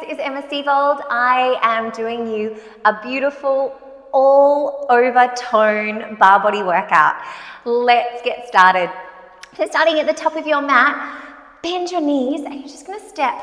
is Emma Seavold. I am doing you a beautiful all-over tone bar body workout. Let's get started. So starting at the top of your mat, bend your knees and you're just going to step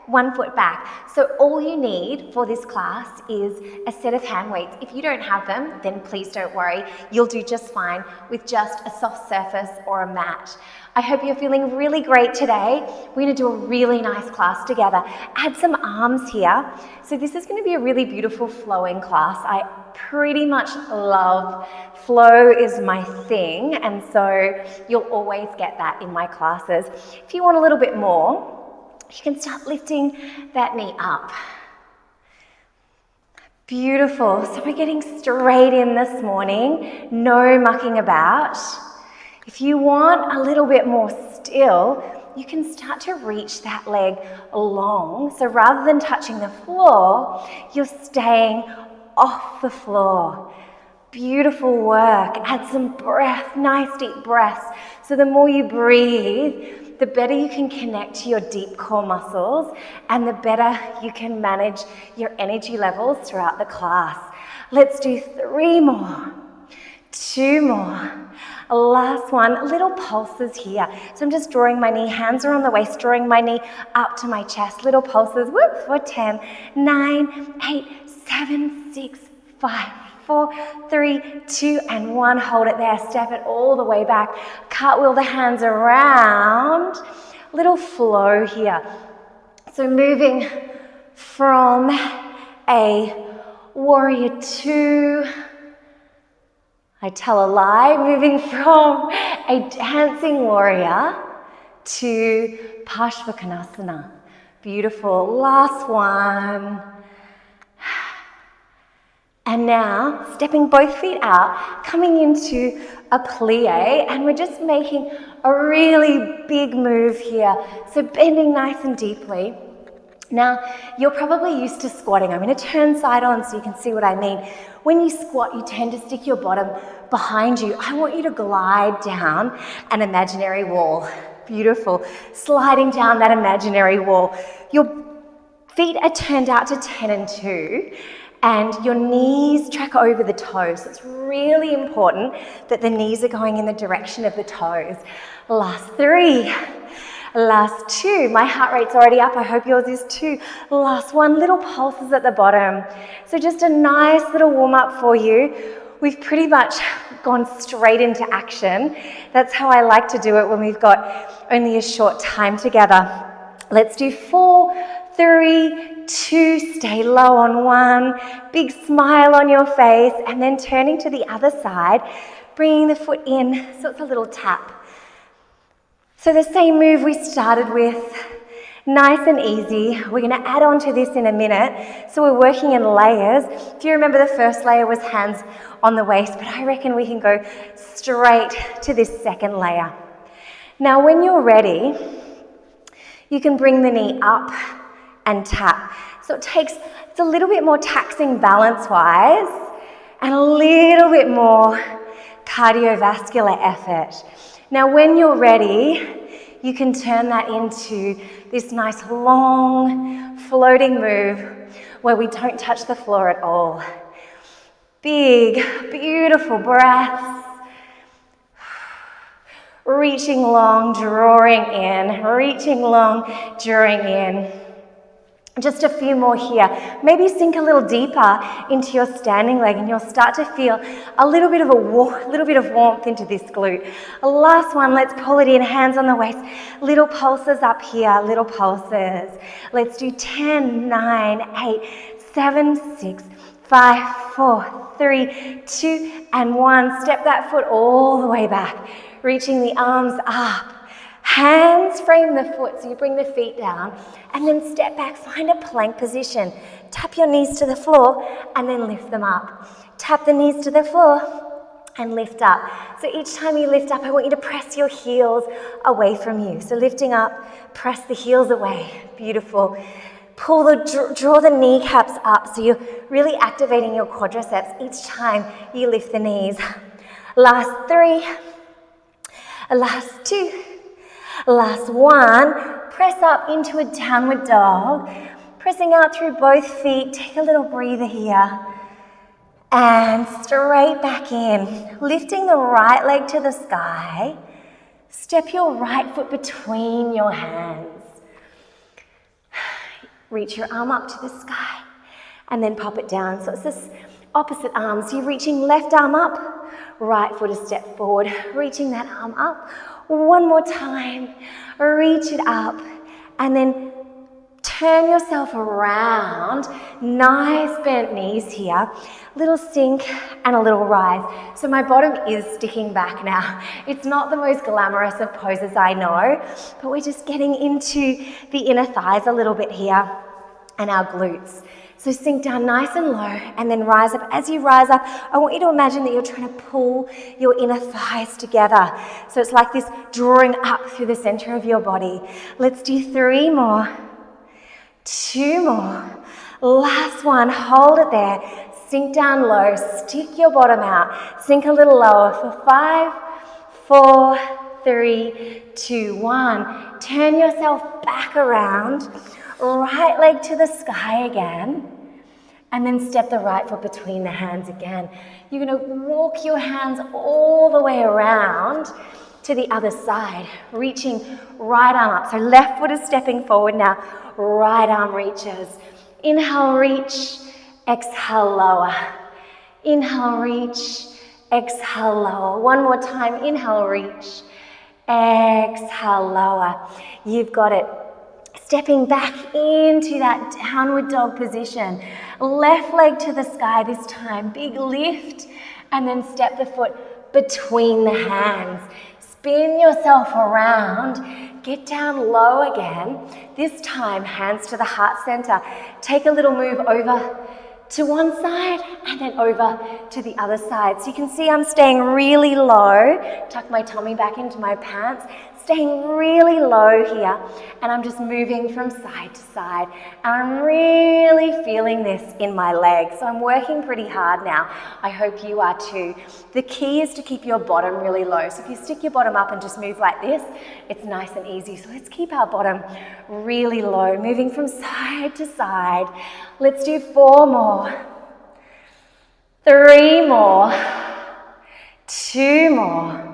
1 foot back. So all you need for this class is a set of hand weights. If you don't have them, then please don't worry. You'll do just fine with just a soft surface or a mat. I hope you're feeling really great today. We're going to do a really nice class together. Add some arms here. So this is going to be a really beautiful flowing class. I pretty much love flow is my thing, and so you'll always get that in my classes. If you want a little bit more, you can start lifting that knee up. Beautiful. So we're getting straight in this morning. No mucking about. If you want a little bit more still, you can start to reach that leg along. So rather than touching the floor, you're staying off the floor. Beautiful work. Add some breath, nice deep breaths. So the more you breathe, the better you can connect to your deep core muscles and the better you can manage your energy levels throughout the class. Let's do 3 more, 2 more. Last one, little pulses here. So I'm just drawing my knee, hands are on the waist, drawing my knee up to my chest. Little pulses, whoop, for 10, 9, 8, 7, 6, 5, 4, 3, 2, and 1. Hold it there. Step it all the way back. Cartwheel the hands around. Little flow here. So moving from a warrior 2, I tell a lie, moving from a dancing warrior to Parshvakonasana. Beautiful. Last one. And now, stepping both feet out, coming into a plie, and we're just making a really big move here. So bending nice and deeply. Now, you're probably used to squatting. I'm going to turn side on so you can see what I mean. When you squat, you tend to stick your bottom behind you. I want you to glide down an imaginary wall. Beautiful. Sliding down that imaginary wall. Your feet are turned out to 10 and 2. And your knees track over the toes. So it's really important that the knees are going in the direction of the toes. Last 3. Last 2. My heart rate's already up. I hope yours is too. Last 1. Little pulses at the bottom. So just a nice little warm up for you. We've pretty much gone straight into action. That's how I like to do it when we've got only a short time together. Let's do 4, 3, 2, stay low on 1, big smile on your face, and then turning to the other side, bringing the foot in, so it's a little tap. So the same move we started with, nice and easy. We're going to add on to this in a minute. So we're working in layers. If you remember, the first layer was hands on the waist, but I reckon we can go straight to this second layer. Now when you're ready, you can bring the knee up and tap. So it's a little bit more taxing balance-wise and a little bit more cardiovascular effort. Now when you're ready, you can turn that into this nice long floating move where we don't touch the floor at all. Big, beautiful breaths. Reaching long, drawing in, reaching long, drawing in. Just a few more here. Maybe sink a little deeper into your standing leg and you'll start to feel a little bit of warmth into this glute. Last one, let's pull it in, hands on the waist. Little pulses up here, little pulses. Let's do 10, 9, 8, 7, 6, 5, 4, 3, 2, and 1. Step that foot all the way back, reaching the arms up. Hands frame the foot, so you bring the feet down and then step back, find a plank position. Tap your knees to the floor and then lift them up. Tap the knees to the floor and lift up. So each time you lift up, I want you to press your heels away from you. So lifting up, press the heels away. Beautiful. Draw the kneecaps up, so you're really activating your quadriceps each time you lift the knees. Last 3, last 2, last 1. Press up into a downward dog. Pressing out through both feet. Take a little breather here. And straight back in. Lifting the right leg to the sky. Step your right foot between your hands. Reach your arm up to the sky and then pop it down. So it's this opposite arm. So you're reaching left arm up, right foot a step forward, reaching that arm up. One more time, reach it up and then turn yourself around. Nice bent knees here. Little sink and a little rise. So my bottom is sticking back now. It's not the most glamorous of poses, I know, but we're just getting into the inner thighs a little bit here and our glutes. So sink down nice and low and then rise up. As you rise up, I want you to imagine that you're trying to pull your inner thighs together. So it's like this drawing up through the center of your body. Let's do 3 more. 2 more. Last one, hold it there. Sink down low, stick your bottom out. Sink a little lower for 5, 4, 3, 2, 1. Turn yourself back around. Right leg to the sky again. And then step the right foot between the hands again. You're going to walk your hands all the way around to the other side, reaching right arm up. So left foot is stepping forward now. Right arm reaches. Inhale, reach. Exhale, lower. Inhale, reach. Exhale, lower. One more time. Inhale, reach. Exhale, lower. You've got it. Stepping back into that downward dog position. Left leg to the sky this time. Big lift. And then step the foot between the hands. Spin yourself around. Get down low again. This time, hands to the heart center. Take a little move over to one side and then over to the other side. So you can see I'm staying really low. Tuck my tummy back into my pants. Staying really low here, and I'm just moving from side to side. And I'm really feeling this in my legs, so I'm working pretty hard now. I hope you are too. The key is to keep your bottom really low. So if you stick your bottom up and just move like this, it's nice and easy. So let's keep our bottom really low, moving from side to side. Let's do 4 more, 3 more, 2 more.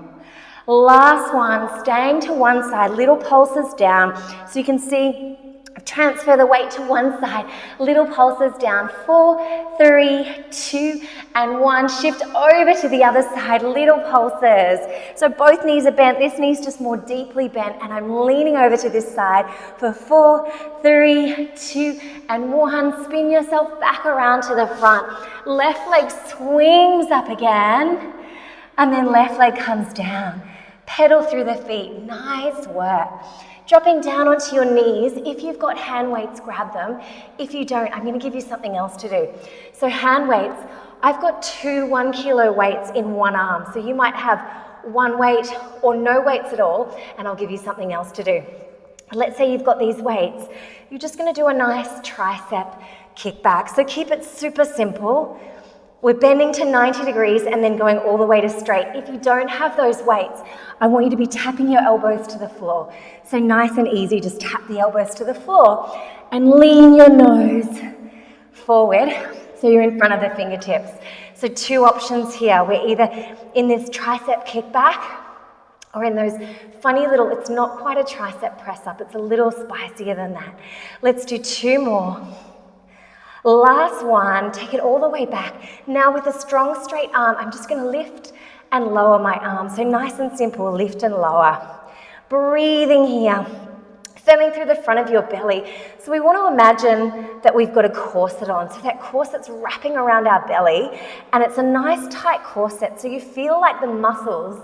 Last one, staying to one side, little pulses down. So you can see, transfer the weight to one side, little pulses down. 4, 3, 2, and 1. Shift over to the other side, little pulses. So both knees are bent. This knee's just more deeply bent, and I'm leaning over to this side for 4, 3, 2, and 1. Spin yourself back around to the front. Left leg swings up again, and then left leg comes down. Pedal through the feet. Nice work. Dropping down onto your knees. If you've got hand weights, grab them. If you don't, I'm going to give you something else to do. So hand weights, I've got 2 1-kilo weights in one arm. So you might have one weight or no weights at all, and I'll give you something else to do. Let's say you've got these weights. You're just going to do a nice tricep kickback. So keep it super simple. We're bending to 90 degrees and then going all the way to straight. If you don't have those weights, I want you to be tapping your elbows to the floor. So nice and easy, just tap the elbows to the floor and lean your nose forward so you're in front of the fingertips. So 2 options here. We're either in this tricep kickback or in those funny little, it's not quite a tricep press up, it's a little spicier than that. Let's do 2 more. Last one, take it all the way back. Now with a strong straight arm, I'm just going to lift and lower my arm. So nice and simple, lift and lower. Breathing here, stemming through the front of your belly. So we want to imagine that we've got a corset on. So that corset's wrapping around our belly, and it's a nice tight corset. So you feel like the muscles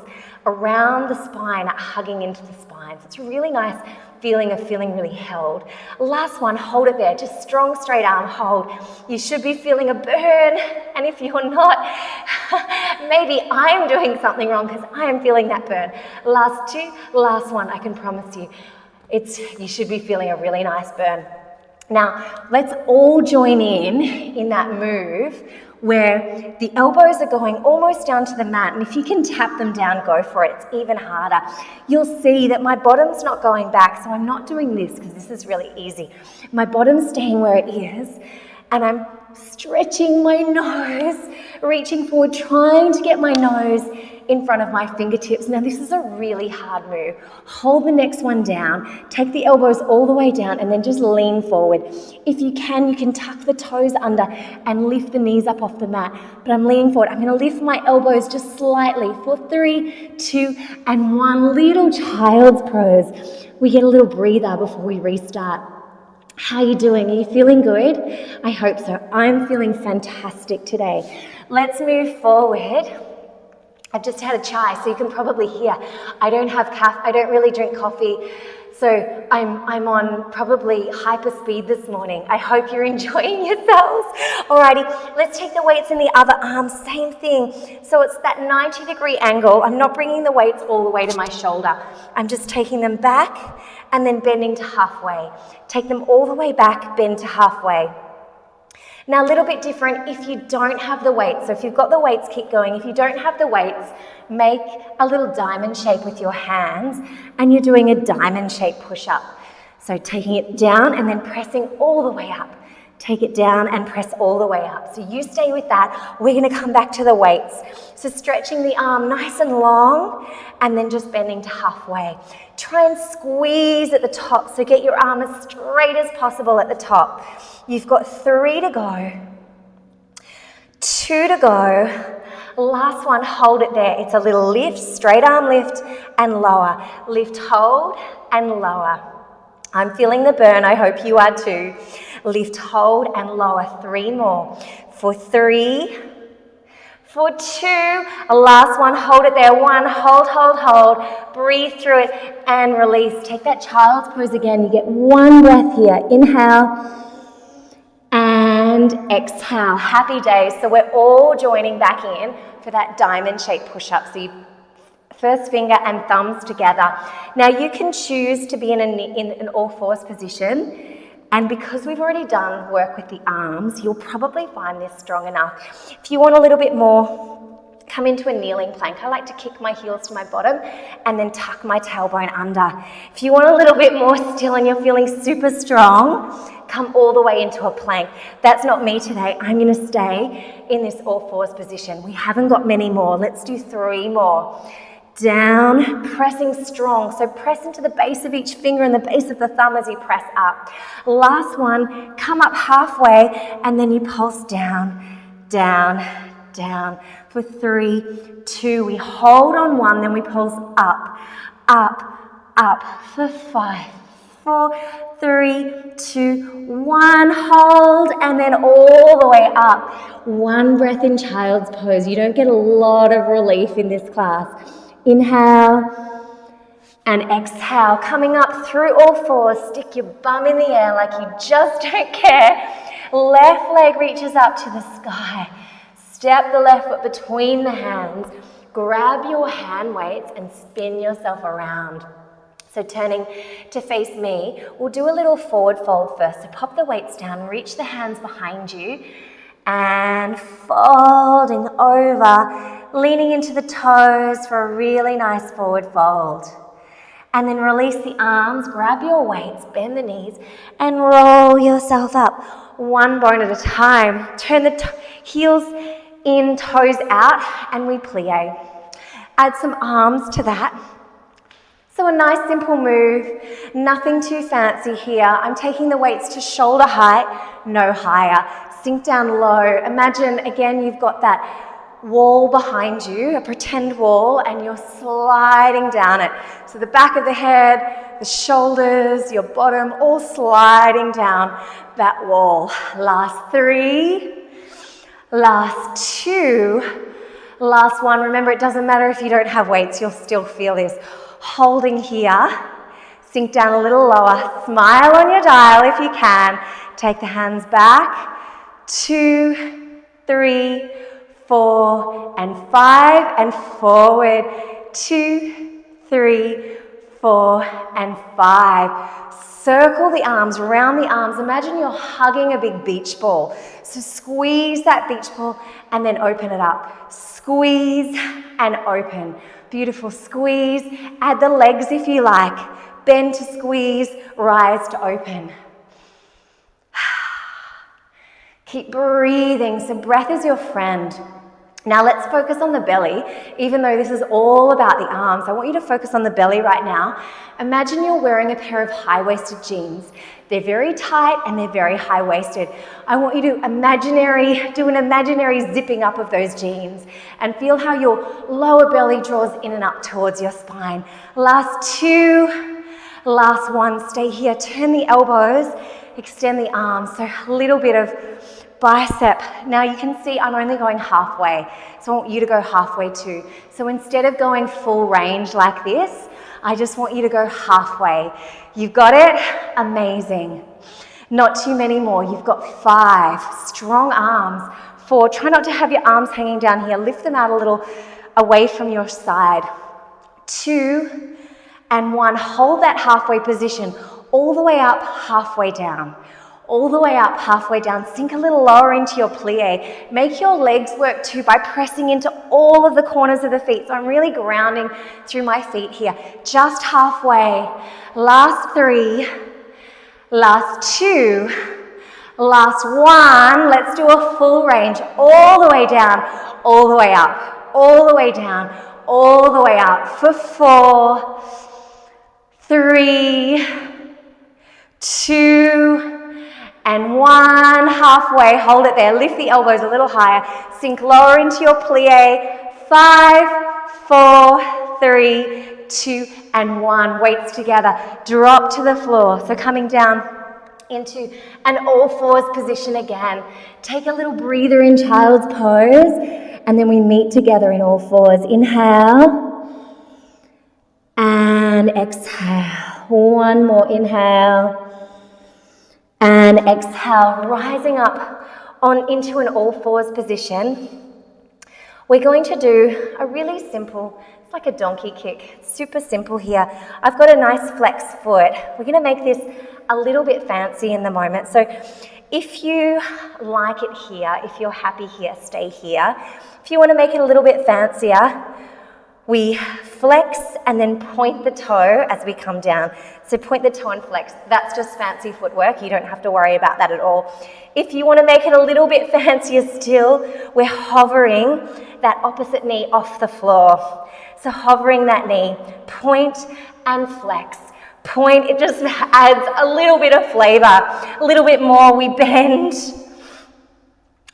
around the spine are hugging into the spine. So it's a really nice feeling of feeling really held. Last one, hold it there. Just strong, straight arm hold. You should be feeling a burn, and if you're not, maybe I'm doing something wrong because I am feeling that burn. Last 2, last one, I can promise you. You should be feeling a really nice burn. Now, let's all join in that move where the elbows are going almost down to the mat, and if you can tap them down, go for it. It's even harder. You'll see that my bottom's not going back, so I'm not doing this because this is really easy. My bottom's staying where it is, and I'm stretching my nose, reaching forward, trying to get my nose in front of my fingertips. Now, this is a really hard move. Hold the next one down, take the elbows all the way down, and then just lean forward. If you can tuck the toes under and lift the knees up off the mat. But I'm leaning forward. I'm going to lift my elbows just slightly for 3, 2, and 1. Little child's pose. We get a little breather before we restart. How are you doing? Are you feeling good? I hope so. I'm feeling fantastic today. Let's move forward. I've just had a chai, so you can probably hear. I don't really drink coffee, so I'm on probably hyper speed this morning. I hope you're enjoying yourselves. Alrighty, let's take the weights in the other arm, same thing. So it's that 90-degree angle. I'm not bringing the weights all the way to my shoulder. I'm just taking them back and then bending to halfway. Take them all the way back, bend to halfway. Now, a little bit different if you don't have the weights. So if you've got the weights, keep going. If you don't have the weights, make a little diamond shape with your hands, and you're doing a diamond shape push-up. So taking it down and then pressing all the way up. Take it down and press all the way up. So you stay with that. We're going to come back to the weights. So stretching the arm nice and long, and then just bending to halfway. Try and squeeze at the top, so get your arm as straight as possible at the top. You've got 3 to go, 2 to go. Last one, hold it there. It's a little lift, straight arm lift and lower. Lift, hold and lower. I'm feeling the burn, I hope you are too. Lift, hold and lower. 3 more. For 3, for 2, last one, hold it there. 1, hold. Breathe through it and release. Take that child's pose again. You get 1 breath here. Inhale and exhale. Happy day. So we're all joining back in for that diamond shape push-up. So you first finger and thumbs together. Now you can choose to be in an all-fours position. And because we've already done work with the arms, you'll probably find this strong enough. If you want a little bit more, come into a kneeling plank. I like to kick my heels to my bottom and then tuck my tailbone under. If you want a little bit more still and you're feeling super strong, come all the way into a plank. That's not me today. I'm going to stay in this all-fours position. We haven't got many more. Let's do 3 more. Down, pressing strong. So press into the base of each finger and the base of the thumb as you press up. Last one, come up halfway and then you pulse down, down, down. For 3, 2, we hold on 1, then we pulse up, up, up. For 5, 4, 3, 2, 1, hold, and then all the way up. 1 breath in child's pose. You don't get a lot of relief in this class. Inhale and exhale. Coming up through all fours, stick your bum in the air like you just don't care. Left leg reaches up to the sky. Step the left foot between the hands. Grab your hand weights and spin yourself around. So turning to face me, we'll do a little forward fold first. So pop the weights down, reach the hands behind you, and folding over, leaning into the toes for a really nice forward fold. And then release the arms, grab your weights, bend the knees, and roll yourself up. 1 bone at a time. Turn the heels in, toes out, and we plie. Add some arms to that. So a nice simple move, nothing too fancy here. I'm taking the weights to shoulder height, no higher. Sink down low. Imagine, again, you've got that wall behind you, a pretend wall, and you're sliding down it. So the back of the head, the shoulders, your bottom, all sliding down that wall. Last 3, last 2, last 1. Remember, it doesn't matter if you don't have weights, you'll still feel this. Holding here, sink down a little lower, smile on your dial if you can. Take the hands back, 2, 3, 4, and 5, and forward, 2, 3, 4, and 5. Circle the arms, round the arms. Imagine you're hugging a big beach ball. So squeeze that beach ball and then open it up. Squeeze and open. Beautiful. Squeeze. Add the legs if you like. Bend to squeeze, rise to open. Keep breathing. So breath is your friend. Now let's focus on the belly. Even though this is all about the arms, I want you to focus on the belly right now. Imagine you're wearing a pair of high-waisted jeans. They're very tight and they're very high-waisted. I want you to do an imaginary zipping up of those jeans and feel how your lower belly draws in and up towards your spine. Last 2, last 1. Stay here. Turn the elbows, extend the arms. So a little bit of bicep. Now you can see I'm only going halfway, so I want you to go halfway too. So instead of going full range like this, I just want you to go halfway. You've got it? Amazing. Not too many more. You've got 5. Strong arms. 4. Try not to have your arms hanging down here. Lift them out a little away from your side. 2 and 1. Hold that halfway position. All the way up, halfway down. All the way up, halfway down. Sink a little lower into your plie. Make your legs work too by pressing into all of the corners of the feet. So I'm really grounding through my feet here. Just halfway. Last 3. Last 2. Last 1. Let's do a full range. All the way down, all the way up, all the way down, all the way up. For 4, 3, 2, and 1, halfway. Hold it there. Lift the elbows a little higher. Sink lower into your plie. 5, 4, 3, 2, and 1. Weights together. Drop to the floor. So coming down into an all fours position again. Take a little breather in child's pose, and then we meet together in all fours. Inhale and exhale. One more inhale. And exhale, rising up on into an all fours position. We're going to do a really simple, it's like a donkey kick. It's super simple here. I've got a nice flex foot. We're going to make this a little bit fancy in the moment. So if you like it here, if you're happy here, stay here. If you want to make it a little bit fancier, we flex and then point the toe as we come down. So point the toe and flex. That's just fancy footwork. You don't have to worry about that at all. If you want to make it a little bit fancier still, we're hovering that opposite knee off the floor. So hovering that knee, point and flex. Point, it just adds a little bit of flavor. A little bit more, we bend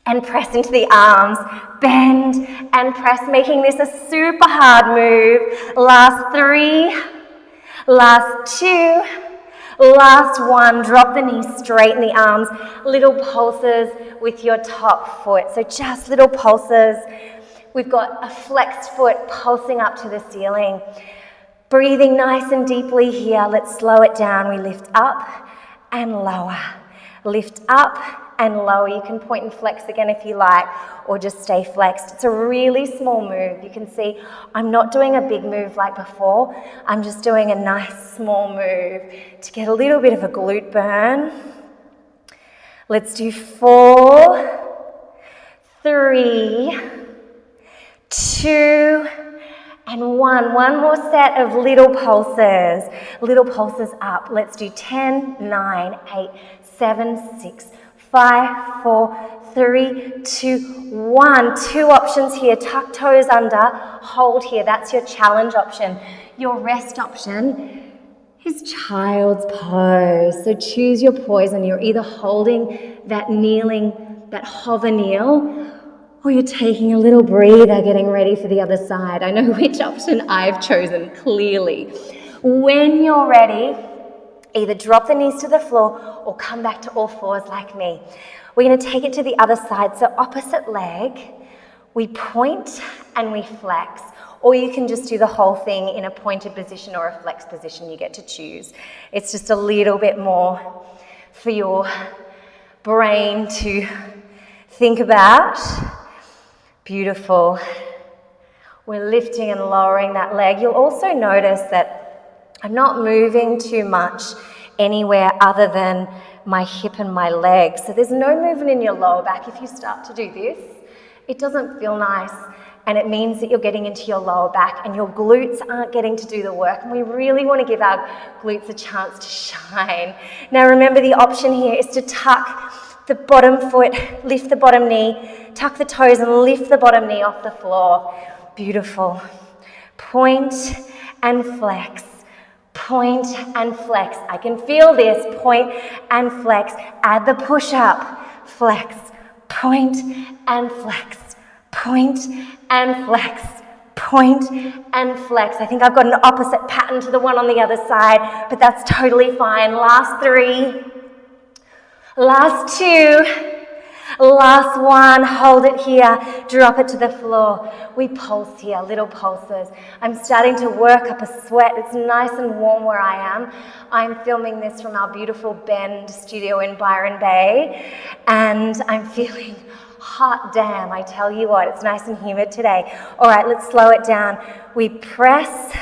and press into the arms, bend and press, making this a super hard move. Last 3, last 2, last 1. Drop the knees, straighten the arms, little pulses with your top foot. So just little pulses. We've got a flexed foot pulsing up to the ceiling. Breathing nice and deeply here. Let's slow it down. We lift up and lower. Lift up and lower. You can point and flex again if you like, or just stay flexed. It's a really small move. You can see I'm not doing a big move like before. I'm just doing a nice small move to get a little bit of a glute burn. Let's do 4, 3, 2, and 1. One more set of little pulses. Little pulses up. Let's do 10, 9, 8, 7, 6, 5, 4, 3, 2, 1. 2 options here. Tuck toes under, hold here. That's your challenge option. Your rest option is child's pose. So choose your poison. You're either holding that kneeling, that hover kneel, or you're taking a little breather, getting ready for the other side. I know which option I've chosen, clearly. When you're ready, either drop the knees to the floor or come back to all fours like me. We're going to take it to the other side. So opposite leg, we point and we flex. Or you can just do the whole thing in a pointed position or a flex position. You get to choose. It's just a little bit more for your brain to think about. Beautiful. We're lifting and lowering that leg. You'll also notice that I'm not moving too much anywhere other than my hip and my leg. So there's no movement in your lower back if you start to do this. It doesn't feel nice, and it means that you're getting into your lower back and your glutes aren't getting to do the work, and we really want to give our glutes a chance to shine. Now remember, the option here is to tuck the bottom foot, lift the bottom knee, tuck the toes and lift the bottom knee off the floor. Beautiful. Point and flex. Point and flex. I can feel this. Point and flex. Add the push-up. Flex. Point and flex. Point and flex. Point and flex. I think I've got an opposite pattern to the one on the other side, but that's totally fine. Last 3. Last 2. Last 1, hold it here, drop it to the floor. We pulse here, little pulses. I'm starting to work up a sweat. It's nice and warm where I am. I'm filming this from our beautiful Bend studio in Byron Bay, and I'm feeling hot damn, I tell you what, it's nice and humid today. All right, let's slow it down. We press,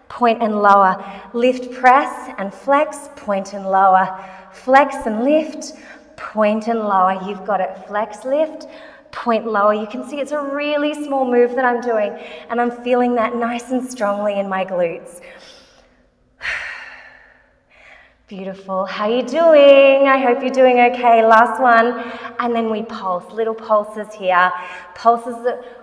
point and lower. Lift, press and flex, point and lower. Flex and lift, point and lower. You've got it. Flex, lift, point, lower. You can see it's a really small move that I'm doing, and I'm feeling that nice and strongly in my glutes. Beautiful. How you doing? I hope you're doing okay. Last one. And then we pulse. Little pulses here. Pulses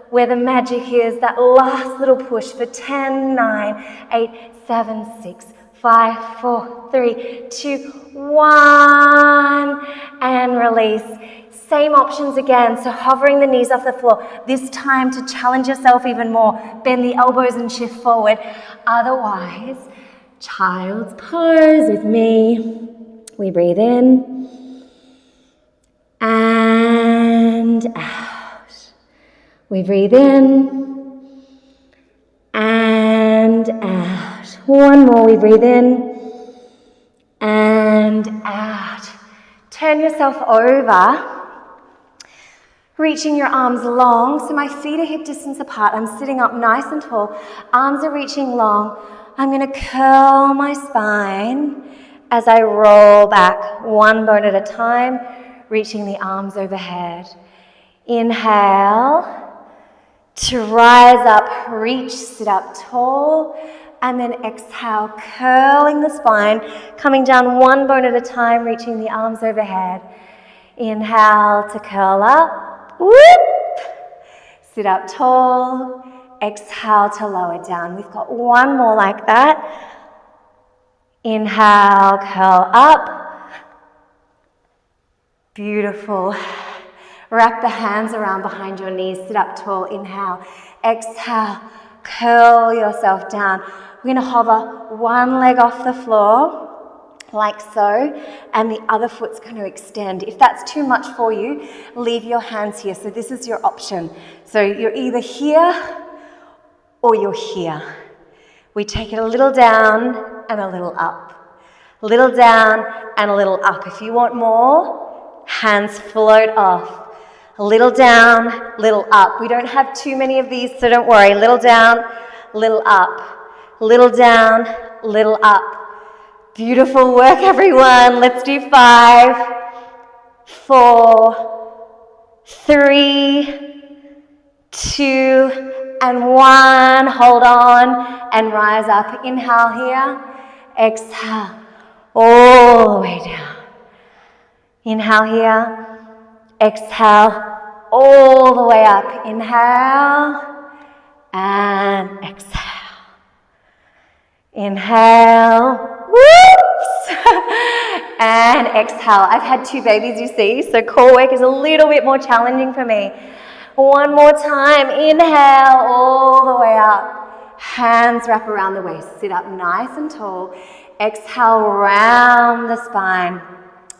where the magic is. That last little push for 10, 9, 8, 7, 6, 5, 4, 3, 2, 1. And release. Same options again. So hovering the knees off the floor. This time to challenge yourself even more. Bend the elbows and shift forward. Otherwise, child's pose with me. We breathe in and out. We breathe in and out. One more. We breathe in and out. Turn yourself over, reaching your arms long. So my feet are hip distance apart. I'm sitting up nice and tall. Arms are reaching long. I'm going to curl my spine as I roll back, one bone at a time, reaching the arms overhead. Inhale to rise up, reach, sit up tall, and then exhale, curling the spine, coming down one bone at a time, reaching the arms overhead. Inhale to curl up, whoop, sit up tall. Exhale to lower down. We've got one more like that. Inhale, curl up. Beautiful. Wrap the hands around behind your knees. Sit up tall. Inhale. Exhale. Curl yourself down. We're going to hover one leg off the floor, like so, and the other foot's going to extend. If that's too much for you, leave your hands here. So this is your option. So you're either here or you're here. We take it a little down and a little up. A little down and a little up. If you want more, hands float off. A little down, little up. We don't have too many of these, so don't worry. Little down, little up. Little down, little up. Beautiful work, everyone. Let's do 5, 4, 3, 2, and 1. Hold on and rise up. Inhale here. Exhale all the way down. Inhale here. Exhale all the way up. Inhale and exhale. Inhale. Whoops. And exhale. I've had 2 babies, you see, so core work is a little bit more challenging for me. One more time. Inhale all the way up. Hands wrap around the waist. Sit up nice and tall. Exhale, round the spine.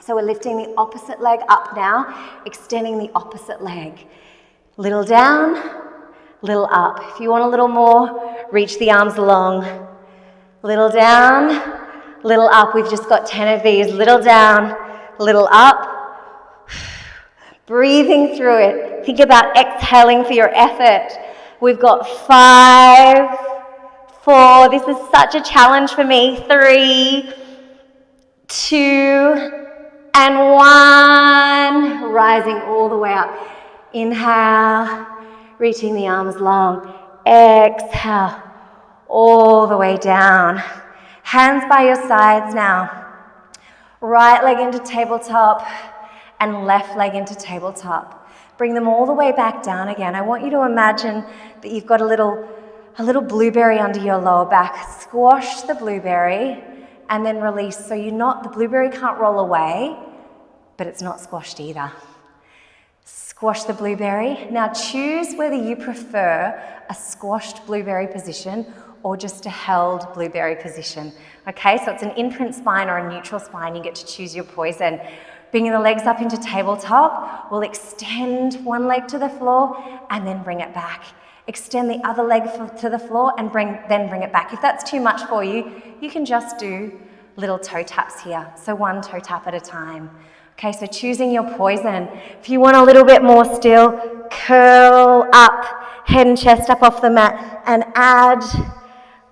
So we're lifting the opposite leg up now, extending the opposite leg. Little down, little up. If you want a little more, reach the arms long. Little down, little up. We've just got 10 of these. Little down, little up. Breathing through it. Think about exhaling for your effort. We've got 5, 4, this is such a challenge for me, 3, 2, and 1. Rising all the way up. Inhale, reaching the arms long. Exhale, all the way down. Hands by your sides now. Right leg into tabletop and left leg into tabletop. Bring them all the way back down again. I want you to imagine that you've got a little blueberry under your lower back. Squash the blueberry and then release. So the blueberry can't roll away, but it's not squashed either. Squash the blueberry. Now choose whether you prefer a squashed blueberry position or just a held blueberry position. Okay, so it's an imprint spine or a neutral spine. You get to choose your poison. Bringing the legs up into tabletop, we'll extend one leg to the floor and then bring it back. Extend the other leg to the floor and then bring it back. If that's too much for you, you can just do little toe taps here. So one toe tap at a time. Okay, so choosing your poison. If you want a little bit more still, curl up, head and chest up off the mat and add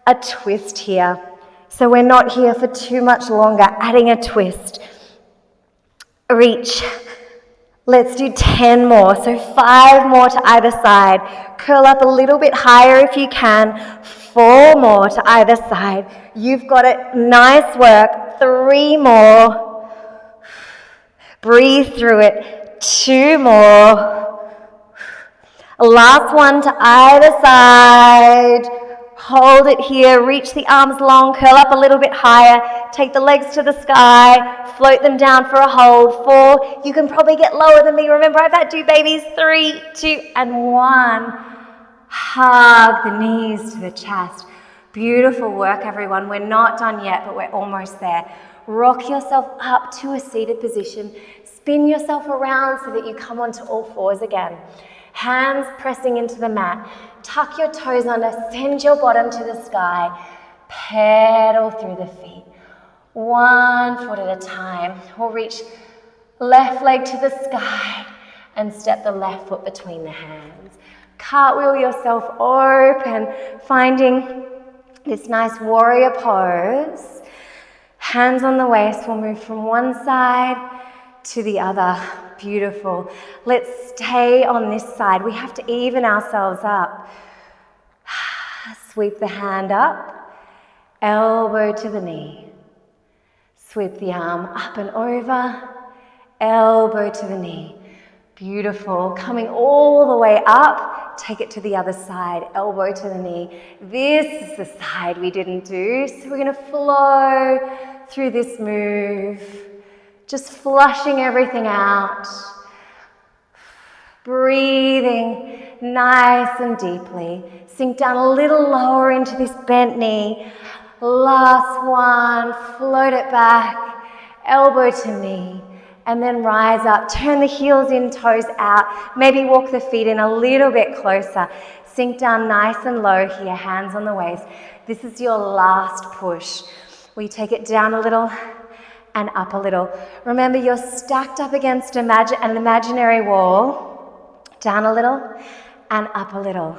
a twist here. So we're not here for too much longer, adding a twist. Reach. Let's do 10 more. So 5 more to either side. Curl up a little bit higher if you can. 4 more to either side. You've got it. Nice work. 3 more. Breathe through it. 2 more. Last one to either side. Hold it here. Reach the arms long. Curl up a little bit higher. Take the legs to the sky. Float them down for a hold. 4. You can probably get lower than me. Remember, I've had 2 babies. 3, 2, and 1. Hug the knees to the chest. Beautiful work, everyone. We're not done yet, but we're almost there. Rock yourself up to a seated position. Spin yourself around so that you come onto all fours again. Hands pressing into the mat. Tuck your toes under. Send your bottom to the sky. Pedal through the feet. 1 foot at a time. We'll reach left leg to the sky and step the left foot between the hands. Cartwheel yourself open, finding this nice warrior pose. Hands on the waist, we'll move from one side to the other. Beautiful. Let's stay on this side. We have to even ourselves up. Sweep the hand up, elbow to the knee. Sweep the arm up and over, elbow to the knee. Beautiful. Coming all the way up, take it to the other side, elbow to the knee. This is the side we didn't do, so we're going to flow through this move, just flushing everything out. Breathing nice and deeply. Sink down a little lower into this bent knee. Last one, float it back, elbow to knee. And then rise up, turn the heels in, toes out. Maybe walk the feet in a little bit closer. Sink down nice and low here, hands on the waist. This is your last push. We take it down a little and up a little. Remember, you're stacked up against an imaginary wall. Down a little and up a little.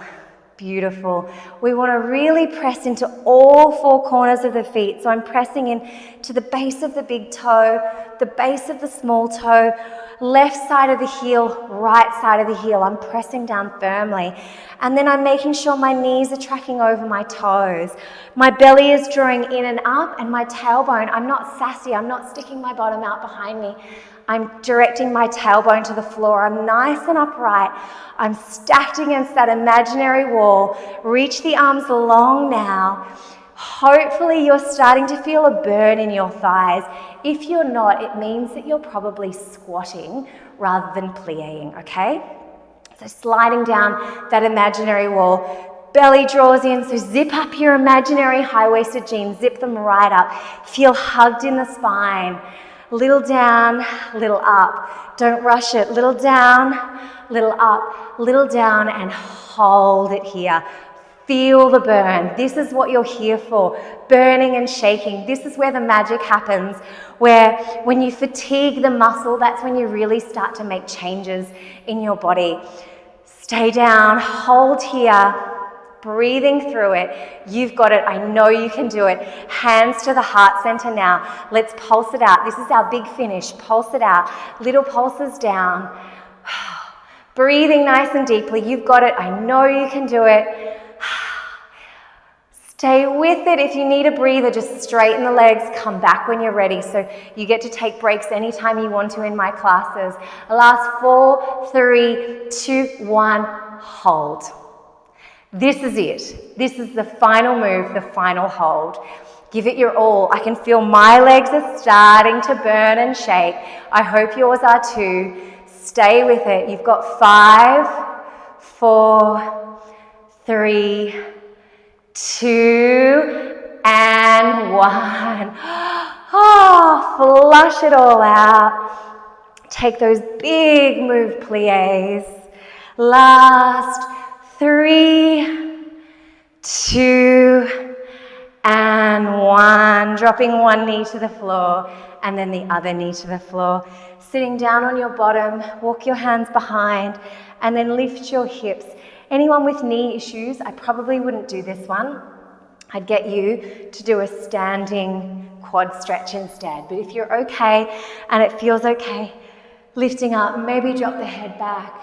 Beautiful. We want to really press into all 4 corners of the feet. So I'm pressing in to the base of the big toe, the base of the small toe, left side of the heel, right side of the heel. I'm pressing down firmly. And then I'm making sure my knees are tracking over my toes. My belly is drawing in and up, and my tailbone, I'm not sassy. I'm not sticking my bottom out behind me. I'm directing my tailbone to the floor. I'm nice and upright. I'm stacked against that imaginary wall. Reach the arms long now. Hopefully you're starting to feel a burn in your thighs. If you're not, it means that you're probably squatting rather than plieing, okay? So sliding down that imaginary wall. Belly draws in, so zip up your imaginary high-waisted jeans. Zip them right up. Feel hugged in the spine. Little down, little up. Don't rush it. Little down, little up, little down, and hold it here. Feel the burn. This is what you're here for. Burning and shaking. This is where the magic happens, where when you fatigue the muscle, that's when you really start to make changes in your body. Stay down, hold here, breathing through it. You've got it. I know you can do it. Hands to the heart center now. Let's pulse it out. This is our big finish. Pulse it out. Little pulses down. Breathing nice and deeply. You've got it. I know you can do it. Stay with it. If you need a breather, just straighten the legs. Come back when you're ready. So you get to take breaks anytime you want to in my classes. Last 4, 3, 2, 1. Hold. This is it. This is the final move, the final hold. Give it your all. I can feel my legs are starting to burn and shake. I hope yours are too. Stay with it. You've got 5, 4, 3, 2, and 1. Oh, flush it all out. Take those big move pliés. Last 3, 2, and 1. Dropping one knee to the floor and then the other knee to the floor. Sitting down on your bottom, walk your hands behind and then lift your hips. Anyone with knee issues, I probably wouldn't do this one. I'd get you to do a standing quad stretch instead. But if you're okay and it feels okay, lifting up, maybe drop the head back.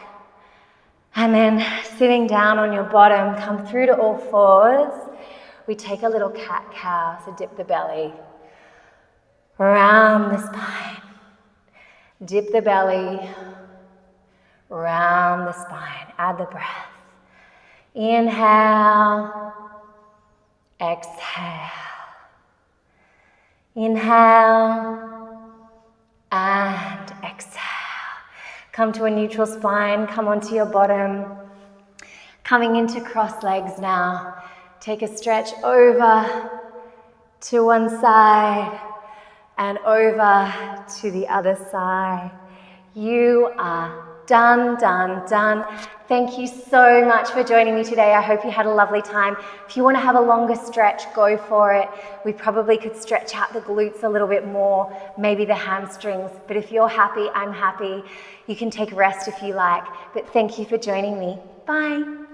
And then sitting down on your bottom, come through to all fours. We take a little cat-cow, so dip the belly, round the spine. Dip the belly, round the spine. Add the breath. Inhale, exhale. Inhale and exhale. Come to a neutral spine, come onto your bottom. Coming into cross legs now. Take a stretch over to one side and over to the other side. You are done, done, done. Thank you so much for joining me today. I hope you had a lovely time. If you want to have a longer stretch, go for it. We probably could stretch out the glutes a little bit more, maybe the hamstrings. But if you're happy, I'm happy. You can take a rest if you like. But thank you for joining me. Bye.